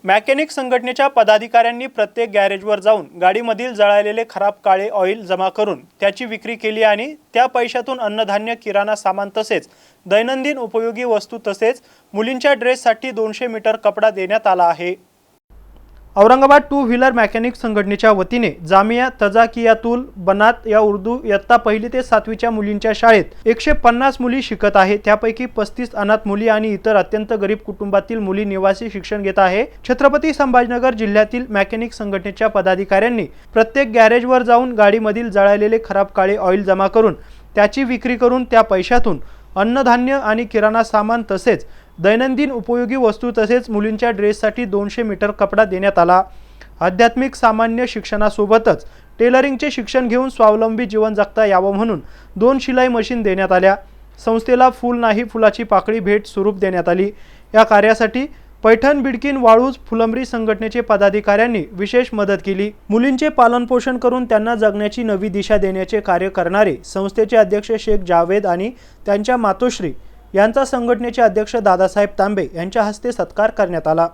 Mechanic संघटनेच्या पदाधिकाऱ्यांनी प्रत्येक गॅरेजवर जाऊन गाडीमधील जळालेले खराब काळे ऑइल जमा करून त्याची विक्री केली आणि त्या पैशातून अन्नधान्य, किराणा सामान तसेच दैनंदिन उपयोगी वस्तू तसेच मुलींच्या ड्रेससाठी 200 मीटर कपडा देण्यात आला आहे। औरंगाबाद टू व्हीलर मेकॅनिक संघटनेच्या वतीने जामिया तजाकियातुल बनात या उर्दू इयत्ता 1 ते 7वीच्या मुलींच्या शाळेत 150 मुली शिकत आहेत। त्यापैकी 35 अनाथ मुली आणि इतर अत्यंत गरीब कुटुंबातील मुली निवासी शिक्षण घेत आहे। छत्रपती संभाजीनगर जिल्ह्यातील मेकॅनिक संघटनेच्या पदाधिकाऱ्यांनी प्रत्येक गॅरेजवर जाऊन गाडीमधील जळालेले खराब काळे ऑइल जमा करून त्याची विक्री करून त्या पैशातून अन्नधान्य आणि किराणा सामान तसेच दैनंदिन उपयोगी वस्तू तसेच मुलींच्या ड्रेससाठी 200 मीटर कपडा देण्यात आला। आध्यात्मिक सामान्य शिक्षणासोबतच टेलरिंगचे शिक्षण घेऊन स्वावलंबी जीवन जगता यावं म्हणून 2 शिलाई मशीन देण्यात आल्या। संस्थेला फूल नाही फुलाची पाकळी भेट स्वरूप देण्यात आली। या कार्यासाठी पैठण, बिडकीन, वाळूज, फुलंब्री संघटनेचे पदाधिकाऱ्यांनी विशेष मदत केली। मुलींचे पालनपोषण करून त्यांना जगण्याची नवी दिशा देण्याचे कार्य करणारे संस्थेचे अध्यक्ष शेख जावेद आणि त्यांच्या मातोश्री यांचा संघटनेचे अध्यक्ष दादासाहेब तांबे यांच्या हस्ते सत्कार करण्यात आला।